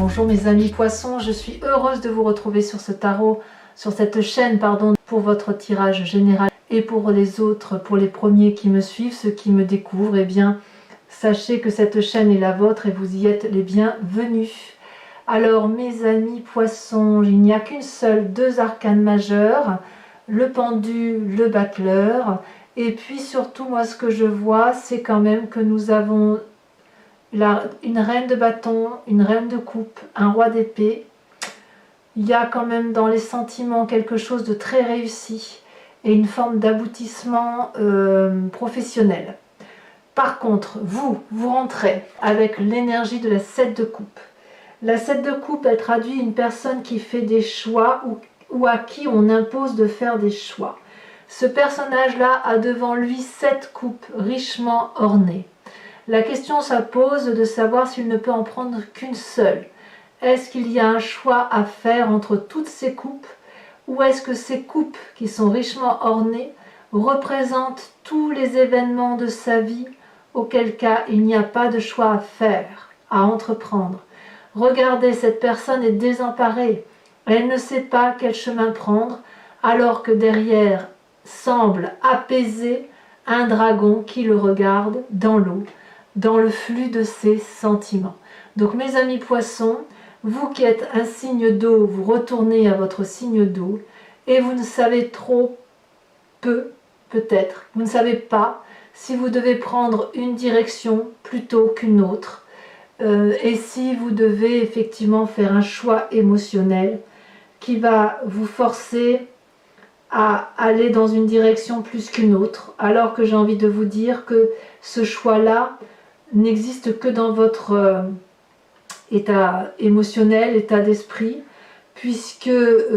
Bonjour mes amis poissons, je suis heureuse de vous retrouver sur ce tarot, sur cette chaîne pour votre tirage général et pour les autres, pour les premiers qui me suivent, ceux qui me découvrent, eh bien sachez que cette chaîne est la vôtre et vous y êtes les bienvenus. Alors mes amis poissons, il n'y a qu'une seule, deux arcanes majeures, le pendu, le battleur, et puis surtout moi ce que je vois c'est quand même que nous avons une reine de bâton, une reine de coupe, un roi d'épée. Il y a quand même dans les sentiments quelque chose de très réussi et une forme d'aboutissement professionnel. Par contre, vous rentrez avec l'énergie de la 7 de coupe. La 7 de coupe, elle traduit une personne qui fait des choix ou à qui on impose de faire des choix. Ce personnage-là a devant lui 7 coupes richement ornées. La question se pose de savoir s'il ne peut en prendre qu'une seule. Est-ce qu'il y a un choix à faire entre toutes ces coupes, ou est-ce que ces coupes qui sont richement ornées représentent tous les événements de sa vie, auquel cas il n'y a pas de choix à faire, à entreprendre. Regardez, cette personne est désemparée, elle ne sait pas quel chemin prendre, alors que derrière semble apaisé un dragon qui le regarde dans l'eau, dans le flux de ses sentiments. Donc mes amis poissons, vous qui êtes un signe d'eau, vous retournez à votre signe d'eau et vous ne savez trop peu, peut-être, vous ne savez pas si vous devez prendre une direction plutôt qu'une autre et si vous devez effectivement faire un choix émotionnel qui va vous forcer à aller dans une direction plus qu'une autre, alors que j'ai envie de vous dire que ce choix-là n'existe que dans votre état émotionnel, état d'esprit, puisque,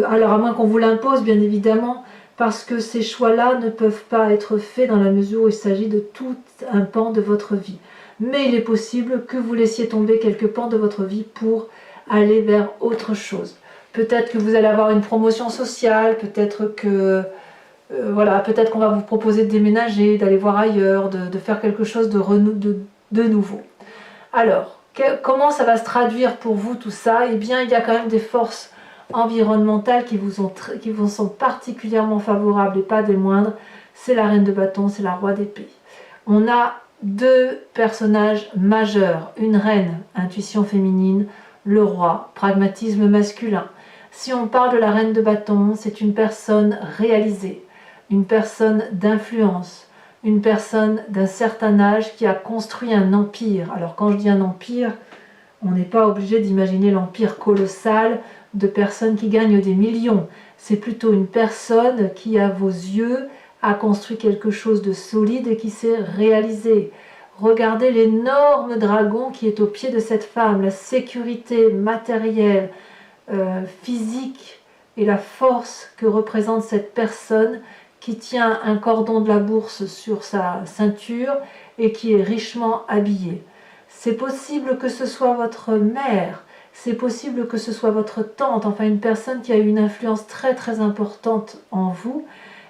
alors à moins qu'on vous l'impose bien évidemment, parce que ces choix-là ne peuvent pas être faits dans la mesure où il s'agit de tout un pan de votre vie. Mais il est possible que vous laissiez tomber quelques pans de votre vie pour aller vers autre chose. Peut-être que vous allez avoir une promotion sociale, peut-être que voilà, peut-être qu'on va vous proposer de déménager, d'aller voir ailleurs, de faire quelque chose de nouveau. Alors, comment ça va se traduire pour vous tout ça? Eh bien, il y a quand même des forces environnementales qui vous sont particulièrement favorables et pas des moindres. C'est la reine de bâton, c'est la roi d'épée. On a deux personnages majeurs, une reine, intuition féminine, le roi, pragmatisme masculin. Si on parle de la reine de bâton, c'est une personne réalisée, une personne d'influence, une personne d'un certain âge qui a construit un empire. Alors quand je dis un empire, on n'est pas obligé d'imaginer l'empire colossal de personnes qui gagnent des millions. C'est plutôt une personne qui, à vos yeux, a construit quelque chose de solide et qui s'est réalisé. Regardez l'énorme dragon qui est au pied de cette femme, la sécurité matérielle, physique et la force que représente cette personne qui tient un cordon de la bourse sur sa ceinture et qui est richement habillée. C'est possible que ce soit votre mère, c'est possible que ce soit votre tante, enfin une personne qui a une influence très très importante en vous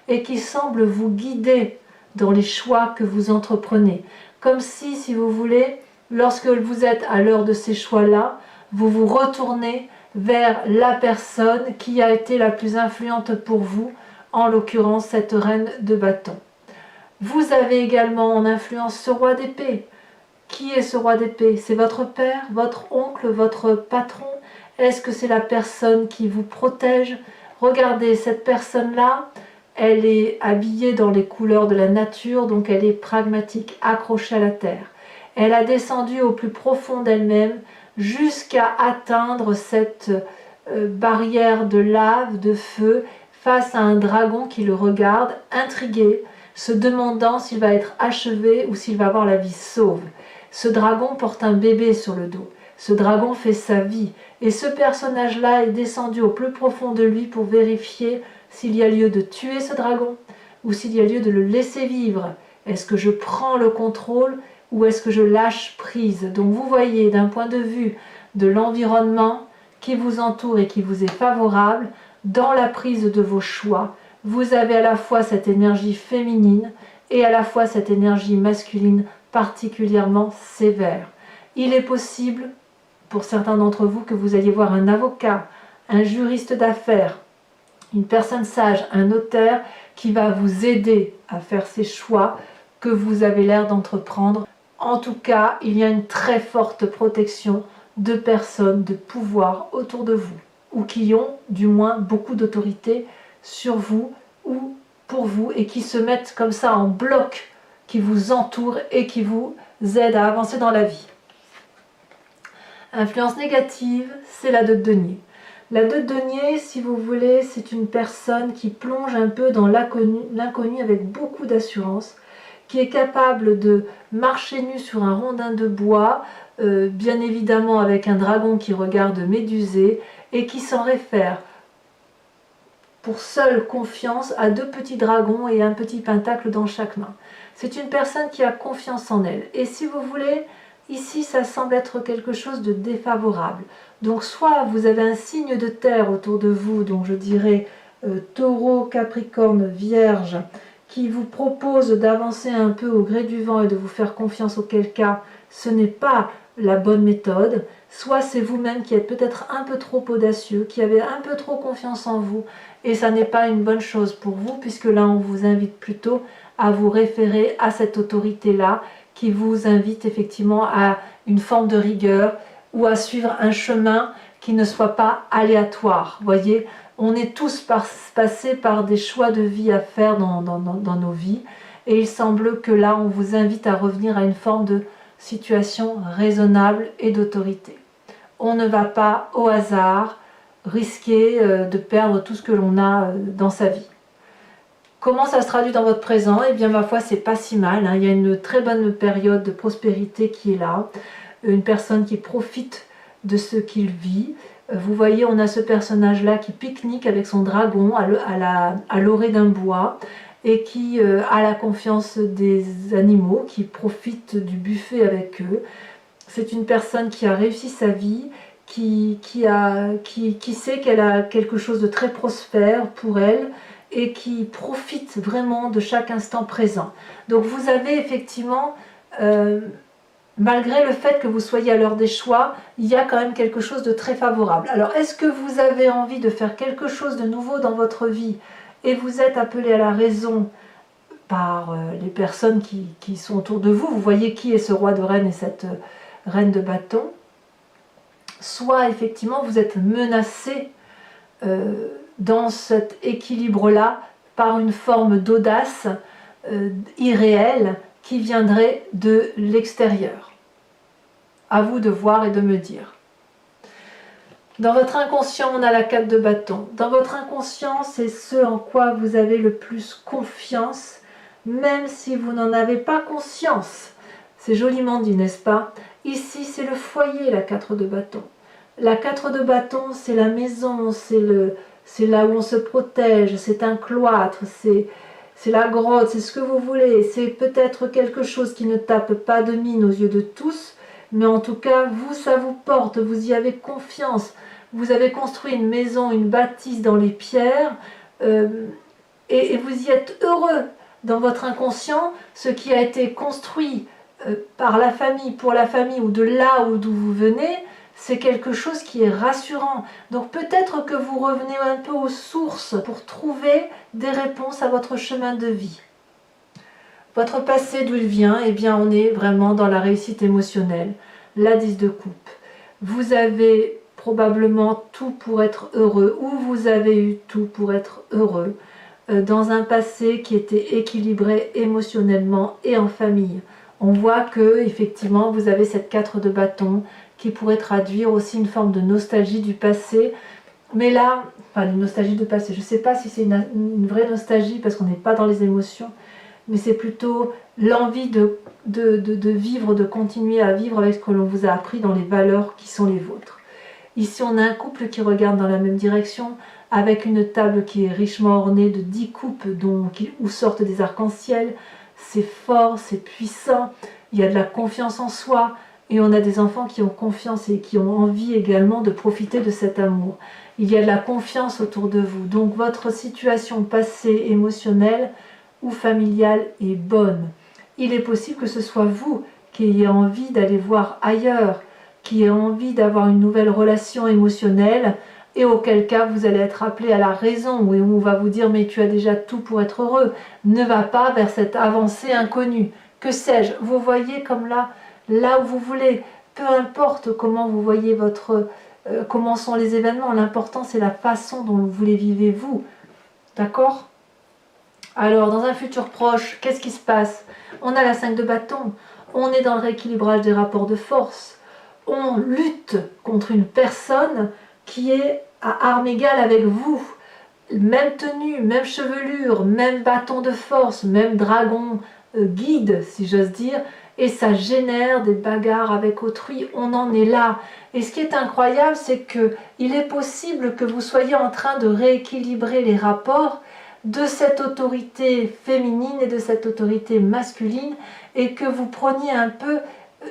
et qui semble vous guider dans les choix que vous entreprenez. Comme si vous voulez, lorsque vous êtes à l'heure de ces choix-là, vous vous retournez vers la personne qui a été la plus influente pour vous, en l'occurrence cette reine de bâton. Vous avez également en influence ce roi d'épée. Qui est ce roi d'épée? C'est votre père, votre oncle, votre patron? Est-ce que c'est la personne qui vous protège? Regardez, cette personne-là, elle est habillée dans les couleurs de la nature, donc elle est pragmatique, accrochée à la terre. Elle a descendu au plus profond d'elle-même jusqu'à atteindre cette barrière de lave, de feu, face à un dragon qui le regarde, intrigué, se demandant s'il va être achevé ou s'il va avoir la vie sauve. Ce dragon porte un bébé sur le dos. Ce dragon fait sa vie. Et ce personnage-là est descendu au plus profond de lui pour vérifier s'il y a lieu de tuer ce dragon ou s'il y a lieu de le laisser vivre. Est-ce que je prends le contrôle ou est-ce que je lâche prise? Donc vous voyez, d'un point de vue de l'environnement qui vous entoure et qui vous est favorable, dans la prise de vos choix, vous avez à la fois cette énergie féminine et à la fois cette énergie masculine particulièrement sévère. Il est possible pour certains d'entre vous, que vous alliez voir un avocat, un juriste d'affaires, une personne sage, un notaire qui va vous aider à faire ces choix que vous avez l'air d'entreprendre. En tout cas, il y a une très forte protection de personnes de pouvoir autour de vous, ou qui ont du moins beaucoup d'autorité sur vous ou pour vous, et qui se mettent comme ça en bloc, qui vous entourent et qui vous aident à avancer dans la vie. Influence négative, c'est la 2 de denier. La 2 de denier, si vous voulez, c'est une personne qui plonge un peu dans l'inconnu avec beaucoup d'assurance, qui est capable de marcher nu sur un rondin de bois, bien évidemment avec un dragon qui regarde médusé, et qui s'en réfère pour seule confiance à 2 petits dragons et un petit pentacle dans chaque main. C'est une personne qui a confiance en elle. Et si vous voulez, ici ça semble être quelque chose de défavorable. Donc soit vous avez un signe de terre autour de vous, donc je dirais Taureau, Capricorne, Vierge, qui vous propose d'avancer un peu au gré du vent et de vous faire confiance, auquel cas ce n'est pas la bonne méthode. Soit c'est vous-même qui êtes peut-être un peu trop audacieux, qui avez un peu trop confiance en vous, et ça n'est pas une bonne chose pour vous, puisque là on vous invite plutôt à vous référer à cette autorité-là, qui vous invite effectivement à une forme de rigueur, ou à suivre un chemin qui ne soit pas aléatoire. Vous voyez, on est tous passés par des choix de vie à faire dans nos vies, et il semble que là on vous invite à revenir à une forme de situation raisonnable et d'autorité. On ne va pas au hasard risquer de perdre tout ce que l'on a dans sa vie. Comment ça se traduit dans votre présent? Eh bien, ma foi, c'est pas si mal, hein. Il y a une très bonne période de prospérité qui est là, une personne qui profite de ce qu'il vit. Vous voyez, on a ce personnage-là qui pique-nique avec son dragon à l'orée d'un bois, et qui a la confiance des animaux, qui profite du buffet avec eux. C'est une personne qui a réussi sa vie, qui sait qu'elle a quelque chose de très prospère pour elle, et qui profite vraiment de chaque instant présent. Donc vous avez effectivement, malgré le fait que vous soyez à l'heure des choix, il y a quand même quelque chose de très favorable. Alors est-ce que vous avez envie de faire quelque chose de nouveau dans votre vie, et vous êtes appelé à la raison par les personnes qui sont autour de vous? Vous voyez qui est ce roi de reine et cette reine de bâton. Soit effectivement vous êtes menacé dans cet équilibre-là par une forme d'audace irréelle qui viendrait de l'extérieur. À vous de voir et de me dire. Dans votre inconscient, on a la 4 de bâton. Dans votre inconscient, c'est ce en quoi vous avez le plus confiance, même si vous n'en avez pas conscience. C'est joliment dit, n'est-ce pas? Ici, c'est le foyer, la 4 de bâton. La 4 de bâton, c'est la maison, c'est là où on se protège, c'est un cloître, c'est la grotte, c'est ce que vous voulez. C'est peut-être quelque chose qui ne tape pas de mine aux yeux de tous, mais en tout cas, vous, ça vous porte, vous y avez confiance. Vous avez construit une maison, une bâtisse dans les pierres, et vous y êtes heureux. Dans votre inconscient, ce qui a été construit par la famille, pour la famille, ou de là d'où vous venez, c'est quelque chose qui est rassurant. Donc peut-être que vous revenez un peu aux sources pour trouver des réponses à votre chemin de vie. Votre passé, d'où il vient? Eh bien, on est vraiment dans la réussite émotionnelle. La 10 de coupe. Vous avez probablement tout pour être heureux, ou vous avez eu tout pour être heureux, dans un passé qui était équilibré émotionnellement et en famille. On voit que, effectivement, vous avez cette 4 de bâton, qui pourrait traduire aussi une forme de nostalgie du passé. Mais là, enfin une nostalgie du passé, je ne sais pas si c'est une vraie nostalgie parce qu'on n'est pas dans les émotions, mais c'est plutôt l'envie de vivre, de continuer à vivre avec ce que l'on vous a appris dans les valeurs qui sont les vôtres. Ici, on a un couple qui regarde dans la même direction, avec une table qui est richement ornée de 10 coupes où sortent des arcs-en-ciel. C'est fort, c'est puissant, il y a de la confiance en soi, et on a des enfants qui ont confiance et qui ont envie également de profiter de cet amour. Il y a de la confiance autour de vous. Donc votre situation passée, émotionnelle ou familiale est bonne. Il est possible que ce soit vous qui ayez envie d'aller voir ailleurs, qui a envie d'avoir une nouvelle relation émotionnelle, et auquel cas vous allez être appelé à la raison, où on va vous dire mais tu as déjà tout pour être heureux, ne va pas vers cette avancée inconnue, que sais-je, vous voyez comme là où vous voulez, peu importe comment vous voyez comment sont les événements, l'important c'est la façon dont vous les vivez vous, d'accord? Alors dans un futur proche, qu'est-ce qui se passe? On a la 5 de bâton, on est dans le rééquilibrage des rapports de force, on lutte contre une personne qui est à armes égales avec vous, même tenue, même chevelure, même bâton de force, même dragon guide, si j'ose dire, et ça génère des bagarres avec autrui, on en est là. Et ce qui est incroyable, c'est que il est possible que vous soyez en train de rééquilibrer les rapports de cette autorité féminine et de cette autorité masculine, et que vous preniez un peu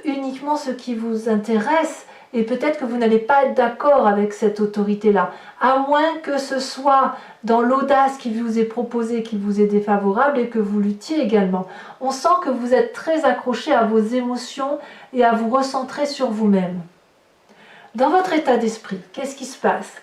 uniquement ce qui vous intéresse, et peut-être que vous n'allez pas être d'accord avec cette autorité-là, à moins que ce soit dans l'audace qui vous est proposée, qui vous est défavorable, et que vous luttiez également. On sent que vous êtes très accroché à vos émotions et à vous recentrer sur vous-même. Dans votre état d'esprit, qu'est-ce qui se passe?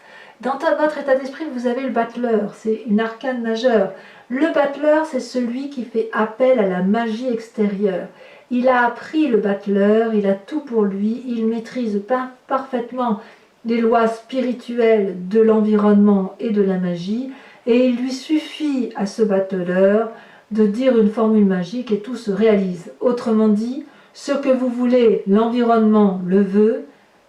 Dans votre état d'esprit, vous avez le battleur, c'est une arcane majeure. Le battleur, c'est celui qui fait appel à la magie extérieure. Il a appris le battleur, il a tout pour lui, il maîtrise parfaitement les lois spirituelles de l'environnement et de la magie, et il lui suffit à ce battleur de dire une formule magique et tout se réalise. Autrement dit, ce que vous voulez, l'environnement le veut,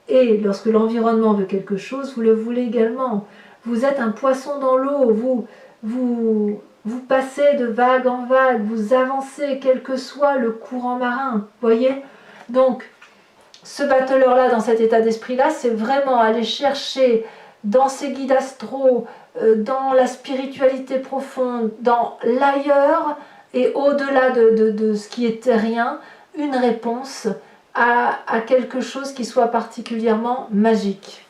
et lorsque l'environnement veut quelque chose, vous le voulez également. Vous êtes un poisson dans l'eau, vous passez de vague en vague, vous avancez quel que soit le courant marin, voyez? Donc, ce battleur-là, dans cet état d'esprit-là, c'est vraiment aller chercher dans ses guides astraux, dans la spiritualité profonde, dans l'ailleurs et au-delà de ce qui est terrien, une réponse à quelque chose qui soit particulièrement magique.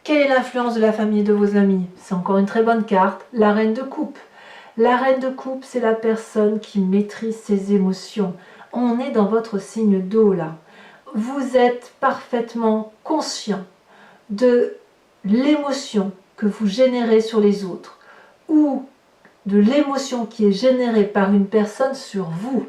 Quelle est l'influence de la famille et de vos amis? C'est encore une très bonne carte, la reine de coupe. La reine de coupe, c'est la personne qui maîtrise ses émotions. On est dans votre signe d'eau là. Vous êtes parfaitement conscient de l'émotion que vous générez sur les autres ou de l'émotion qui est générée par une personne sur vous.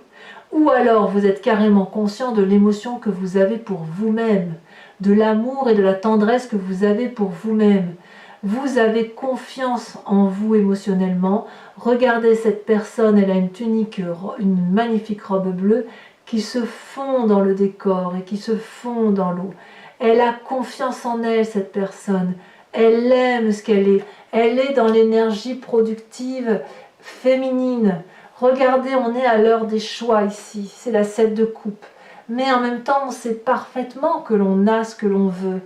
Ou alors vous êtes carrément conscient de l'émotion que vous avez pour vous-même, de l'amour et de la tendresse que vous avez pour vous-même. Vous avez confiance en vous émotionnellement. Regardez cette personne, elle a une tunique, une magnifique robe bleue qui se fond dans le décor et qui se fond dans l'eau. Elle a confiance en elle, cette personne. Elle aime ce qu'elle est. Elle est dans l'énergie productive féminine. Regardez, on est à l'heure des choix ici, c'est la 7 de coupe. Mais en même temps, on sait parfaitement que l'on a ce que l'on veut.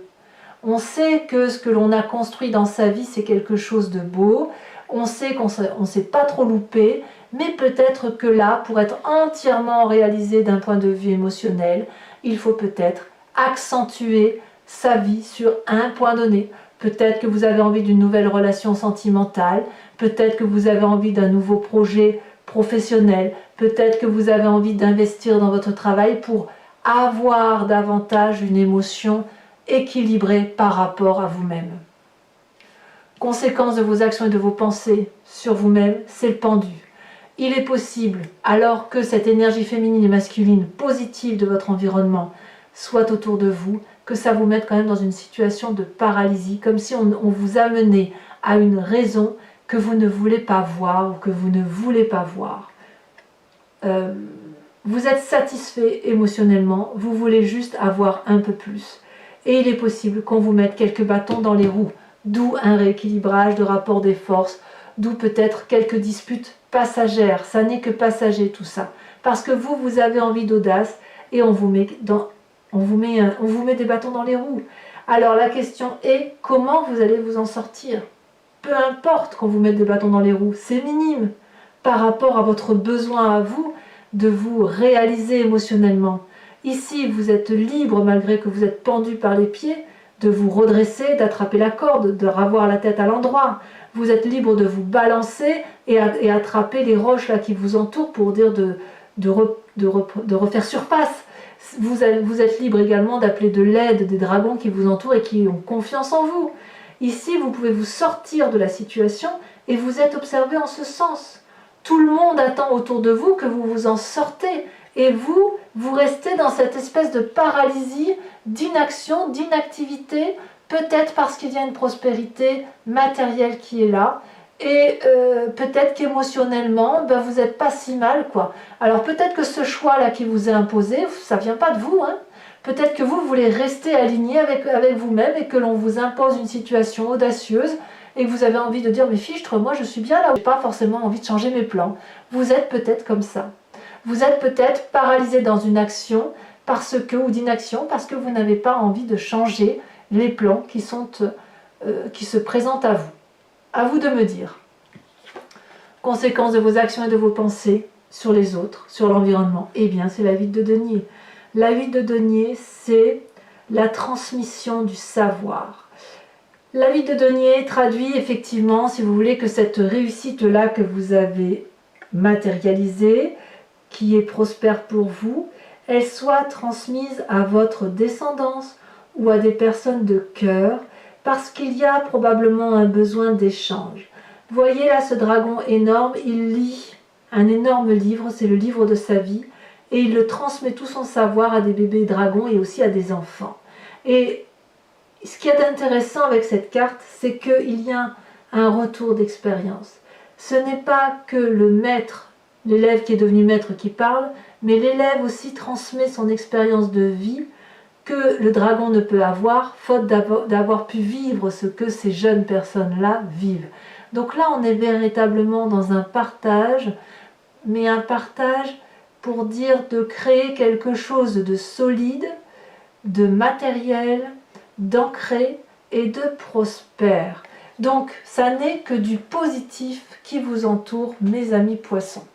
On sait que ce que l'on a construit dans sa vie, c'est quelque chose de beau. On sait qu'on ne s'est pas trop loupé, mais peut-être que là, pour être entièrement réalisé d'un point de vue émotionnel, il faut peut-être accentuer sa vie sur un point donné. Peut-être que vous avez envie d'une nouvelle relation sentimentale, peut-être que vous avez envie d'un nouveau projet professionnel, peut-être que vous avez envie d'investir dans votre travail pour avoir davantage une émotion équilibrée par rapport à vous-même. Conséquence de vos actions et de vos pensées sur vous-même, c'est le pendu. Il est possible, alors que cette énergie féminine et masculine positive de votre environnement soit autour de vous, que ça vous mette quand même dans une situation de paralysie, comme si on vous amenait à une raison que vous ne voulez pas voir ou que vous ne voulez pas voir. Vous êtes satisfait émotionnellement, vous voulez juste avoir un peu plus. Et il est possible qu'on vous mette quelques bâtons dans les roues, d'où un rééquilibrage de rapport des forces, d'où peut-être quelques disputes passagères. Ça n'est que passager tout ça. Parce que vous avez envie d'audace et on vous met des bâtons dans les roues. Alors la question est, comment vous allez vous en sortir? Peu importe qu'on vous mette des bâtons dans les roues, c'est minime par rapport à votre besoin à vous de vous réaliser émotionnellement. Ici, vous êtes libre, malgré que vous êtes pendu par les pieds, de vous redresser, d'attraper la corde, de ravoir la tête à l'endroit. Vous êtes libre de vous balancer et attraper les roches là qui vous entourent pour dire de refaire surface. Vous êtes libre également d'appeler de l'aide des dragons qui vous entourent et qui ont confiance en vous. Ici, vous pouvez vous sortir de la situation et vous êtes observé en ce sens. Tout le monde attend autour de vous que vous vous en sortez. Et vous, vous restez dans cette espèce de paralysie, d'inaction, d'inactivité, peut-être parce qu'il y a une prospérité matérielle qui est là, et peut-être qu'émotionnellement, ben, vous n'êtes pas si mal, quoi. Alors peut-être que ce choix-là qui vous est imposé, ça ne vient pas de vous, hein. Peut-être que vous voulez rester aligné avec vous-même et que l'on vous impose une situation audacieuse et que vous avez envie de dire « mais fichtre, moi je suis bien là, je n'ai pas forcément envie de changer mes plans ». Vous êtes peut-être comme ça. Vous êtes peut-être paralysé dans une action ou d'inaction parce que vous n'avez pas envie de changer les plans qui se présentent à vous. À vous de me dire. Conséquence de vos actions et de vos pensées sur les autres, sur l'environnement. Eh bien, c'est la 8 de denier. La 8 de denier, c'est la transmission du savoir. La 8 de denier traduit effectivement, si vous voulez, que cette réussite-là que vous avez matérialisée, qui est prospère pour vous, elle soit transmise à votre descendance ou à des personnes de cœur, parce qu'il y a probablement un besoin d'échange. Voyez là ce dragon énorme, il lit un énorme livre, c'est le livre de sa vie, et il le transmet tout son savoir à des bébés dragons et aussi à des enfants. Et ce qui est intéressant avec cette carte, c'est qu'il y a un retour d'expérience. Ce n'est pas que le maître, l'élève qui est devenu maître qui parle, mais l'élève aussi transmet son expérience de vie que le dragon ne peut avoir, faute d'avoir pu vivre ce que ces jeunes personnes-là vivent. Donc là, on est véritablement dans un partage, mais un partage pour dire de créer quelque chose de solide, de matériel, d'ancré et de prospère. Donc, ça n'est que du positif qui vous entoure, mes amis poissons.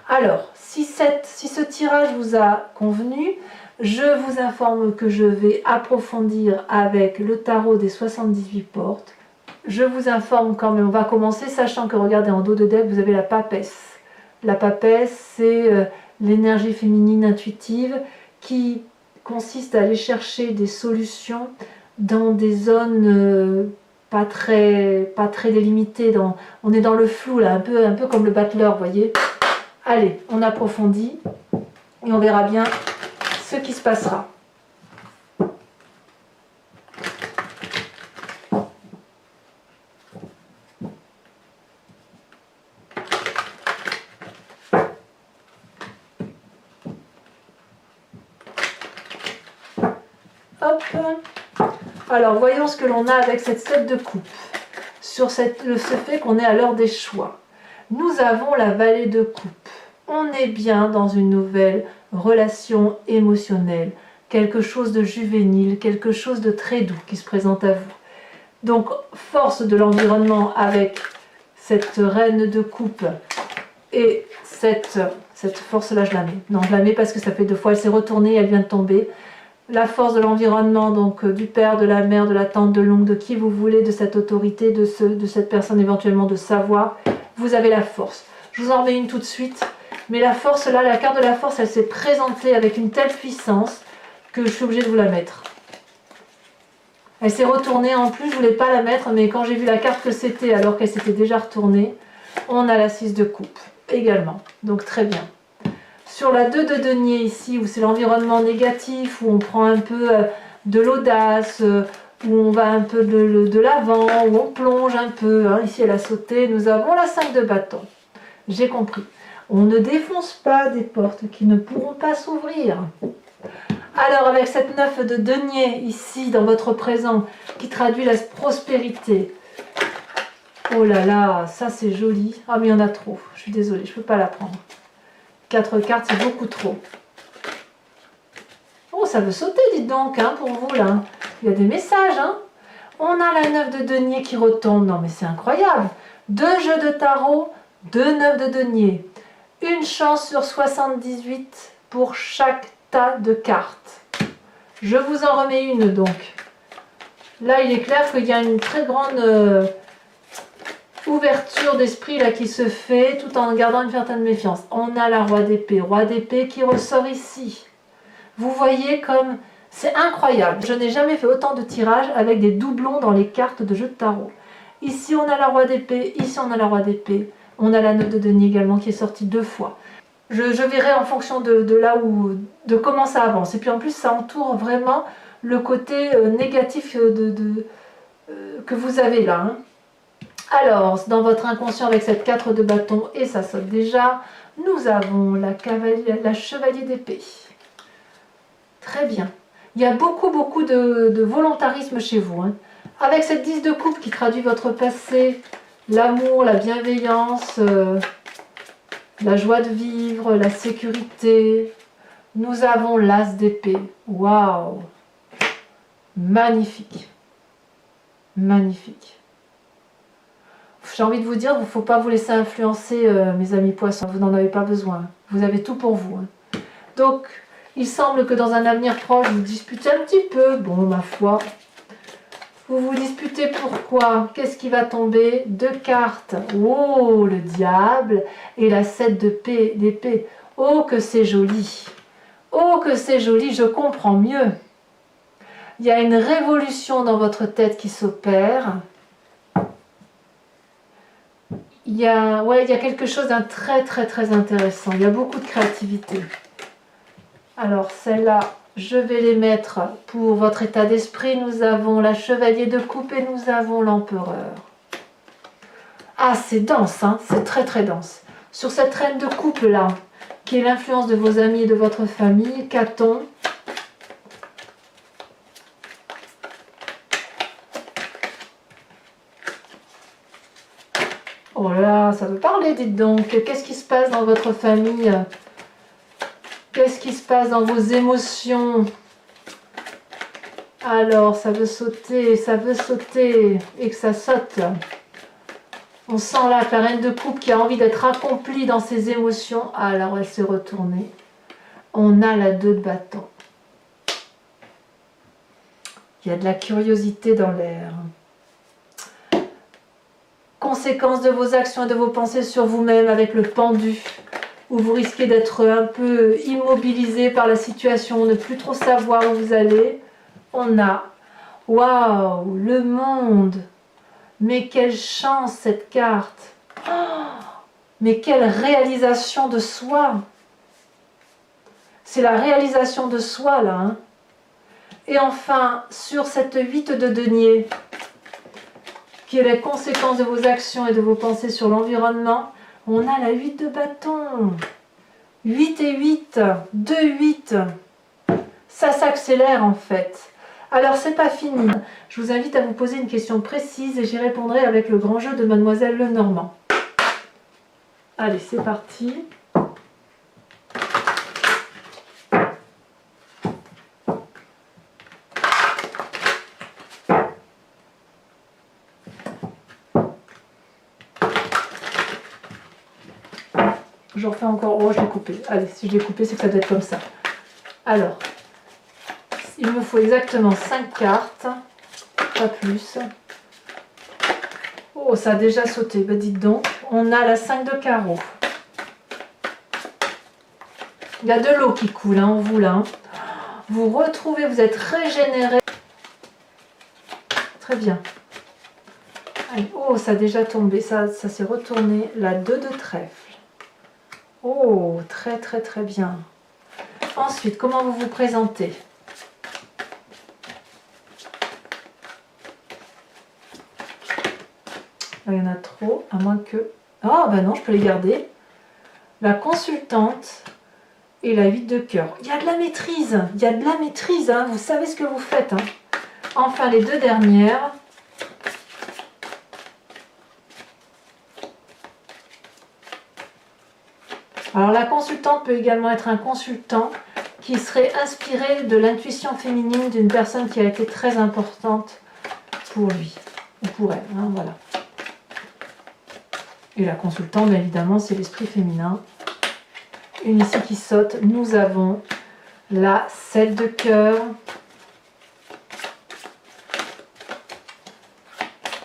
Alors, si ce tirage vous a convenu, je vous informe que je vais approfondir avec le tarot des 78 portes. Je vous informe quand même, on va commencer, sachant que, regardez, en dos de deck, vous avez la papesse. La papesse, c'est l'énergie féminine intuitive qui consiste à aller chercher des solutions dans des zones pas très délimitées. On est dans le flou, là, un peu comme le battleur, vous voyez. Allez, on approfondit et on verra bien ce qui se passera. Hop. Alors, voyons ce que l'on a avec cette 7 de coupe. Sur ce fait qu'on est à l'heure des choix. Nous avons la vallée de coupe. On est bien dans une nouvelle relation émotionnelle, quelque chose de juvénile, quelque chose de très doux qui se présente à vous. Donc, force de l'environnement avec cette reine de coupe et cette force-là, je la mets. Non, je la mets parce que ça fait 2 fois, elle s'est retournée, elle vient de tomber. La force de l'environnement, donc du père, de la mère, de la tante, de l'oncle, de qui vous voulez, de cette autorité, de cette personne éventuellement de savoir, vous avez la force. Je vous en remets une tout de suite. Mais la force là, la carte de la force, elle s'est présentée avec une telle puissance que je suis obligée de vous la mettre. Elle s'est retournée en plus, je ne voulais pas la mettre, mais quand j'ai vu la carte que c'était, alors qu'elle s'était déjà retournée, on a la 6 de coupe également. Donc très bien. Sur la 2 de denier ici, où c'est l'environnement négatif, où on prend un peu de l'audace, où on va un peu de l'avant, où on plonge un peu. Hein. Ici, elle a sauté. Nous avons la 5 de bâton. J'ai compris. On ne défonce pas des portes qui ne pourront pas s'ouvrir. Alors, avec cette 9 de denier ici, dans votre présent, qui traduit la prospérité. Oh là là, ça c'est joli. Ah, mais il y en a trop. Je suis désolée, je ne peux pas la prendre. 4 cartes, c'est beaucoup trop. Oh, ça veut sauter, dites donc, hein, pour vous, là. Il y a des messages, hein. On a la 9 de denier qui retombe. Non, mais c'est incroyable. 2 jeux de tarot, 2 9 de denier. Une chance sur 78 pour chaque tas de cartes. Je vous en remets une, donc. Là, il est clair qu'il y a une très grande ouverture d'esprit là qui se fait tout en gardant une certaine méfiance. On a la roi d'épée qui ressort ici. Vous voyez comme c'est incroyable. Je n'ai jamais fait autant de tirages avec des doublons dans les cartes de jeu de tarot. Ici on a la roi d'épée, ici on a la roi d'épée. On a la 9 de denier également qui est sortie 2 fois. Je verrai en fonction de là où, de comment ça avance. Et puis en plus ça entoure vraiment le côté négatif que vous avez là. Hein. Alors, dans votre inconscient avec cette 4 de bâton, et ça saute déjà, nous avons la chevalier d'épée. Très bien. Il y a beaucoup de volontarisme chez vous. Hein. Avec cette 10 de coupe qui traduit votre passé, l'amour, la bienveillance, la joie de vivre, la sécurité. Nous avons l'as d'épée. Waouh! Magnifique. Magnifique. J'ai envie de vous dire, il ne faut pas vous laisser influencer, mes amis poissons. Vous n'en avez pas besoin. Vous avez tout pour vous. Hein. Donc, il semble que dans un avenir proche, vous disputez un petit peu. Bon, ma foi. Vous vous disputez pourquoi? Qu'est-ce qui va tomber? 2 cartes. Oh, le diable. Et la 7 d'épée. Oh, que c'est joli. Oh, que c'est joli. Je comprends mieux. Il y a une révolution dans votre tête qui s'opère. Il y a quelque chose d'un très intéressant. Il y a beaucoup de créativité. Alors, celle-là, je vais les mettre pour votre état d'esprit. Nous avons la chevalier de coupe et nous avons l'empereur. Ah, c'est dense, hein, c'est très dense. Sur cette reine de coupe là, qui est l'influence de vos amis et de votre famille, qu'a-t-on? Oh là là, ça veut parler, dites donc. Qu'est-ce qui se passe dans votre famille? Qu'est-ce qui se passe dans vos émotions? Alors, ça veut sauter, et que ça saute. On sent là que la reine de coupe qui a envie d'être accomplie dans ses émotions. Alors, elle s'est retournée. On a la 2 de bâton. Il y a de la curiosité dans l'air. Conséquence de vos actions et de vos pensées sur vous-même avec le pendu, où vous risquez d'être un peu immobilisé par la situation, ne plus trop savoir où vous allez. On a, waouh, le monde. Mais quelle chance cette carte. Oh, mais quelle réalisation de soi. C'est la réalisation de soi là. Hein. Et enfin, sur cette 8 de denier, qui est la conséquence de vos actions et de vos pensées sur l'environnement, on a la 8 de bâton. 8 et 8, 2, 8. Ça s'accélère en fait. Alors c'est pas fini. Je vous invite à vous poser une question précise et j'y répondrai avec le grand jeu de Mademoiselle Lenormand. Allez, c'est parti. Je refais encore. Oh, je l'ai coupé. Allez, si je l'ai coupé, c'est que ça doit être comme ça. Alors, il me faut exactement 5 cartes, pas plus. Oh, ça a déjà sauté. Ben, dites donc, on a la 5 de carreau. Il y a de l'eau qui coule hein, en vous là. Hein. Vous retrouvez, vous êtes régénéré. Très bien. Allez, oh, ça a déjà tombé. Ça s'est retourné. La 2 de trèfle. Oh, très bien. Ensuite, comment vous vous présentez? Il y en a trop, à moins que... Ah, ben non, je peux les garder. La consultante et la 8 de cœur. Il y a de la maîtrise, hein. Vous savez ce que vous faites. Hein. Enfin, les 2 dernières. Alors la consultante peut également être un consultant qui serait inspiré de l'intuition féminine d'une personne qui a été très importante pour lui ou pour elle. Hein, voilà. Et la consultante, bien évidemment, c'est l'esprit féminin. Une ici qui saute. Nous avons la 7 de cœur.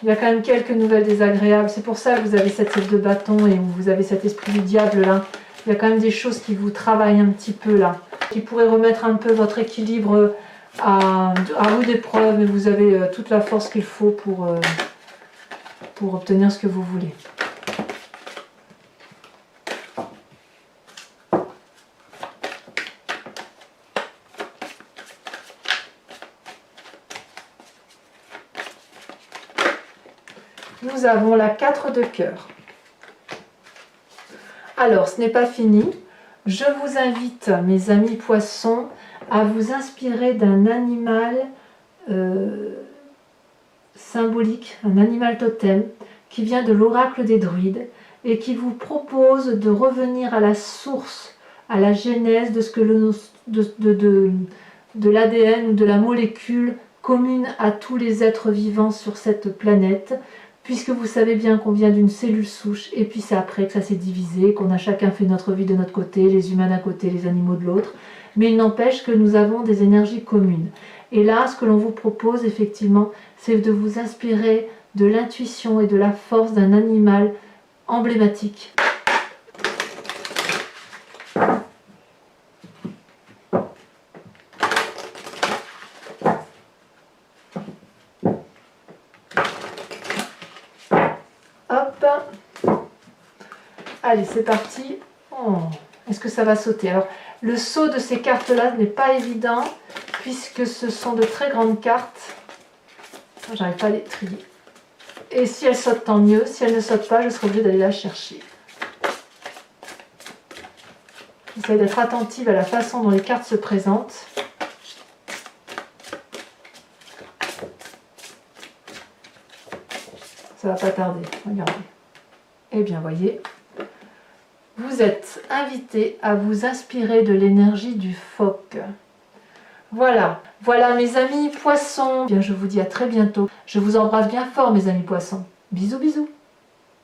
Il y a quand même quelques nouvelles désagréables. C'est pour ça que vous avez cette 7 de bâton et vous avez cet esprit du diable là. Il y a quand même des choses qui vous travaillent un petit peu là. qui pourrait remettre un peu votre équilibre à rude épreuve, mais vous avez toute la force qu'il faut pour obtenir ce que vous voulez. Nous avons la 4 de cœur. Alors, ce n'est pas fini. Je vous invite, mes amis poissons, à vous inspirer d'un animal symbolique, un animal totem, qui vient de l'oracle des druides et qui vous propose de revenir à la source, à la genèse de ce que de l'ADN ou de la molécule commune à tous les êtres vivants sur cette planète, puisque vous savez bien qu'on vient d'une cellule souche, et puis c'est après que ça s'est divisé, qu'on a chacun fait notre vie de notre côté, les humains d'un côté, les animaux de l'autre, mais il n'empêche que nous avons des énergies communes. Et là, ce que l'on vous propose effectivement, c'est de vous inspirer de l'intuition et de la force d'un animal emblématique. Hop. Allez, c'est parti. Oh, est-ce que ça va sauter? Alors, le saut de ces cartes-là n'est pas évident, puisque ce sont de très grandes cartes. J'arrive pas à les trier. Et si elles sautent, tant mieux. Si elles ne sautent pas, je serai obligée d'aller la chercher. J'essaie d'être attentive à la façon dont les cartes se présentent. Ça va pas tarder, regardez. Eh bien, voyez, vous êtes invité à vous inspirer de l'énergie du phoque. Voilà, voilà mes amis poissons. Bien, je vous dis à très bientôt. Je vous embrasse bien fort mes amis poissons. Bisous, bisous.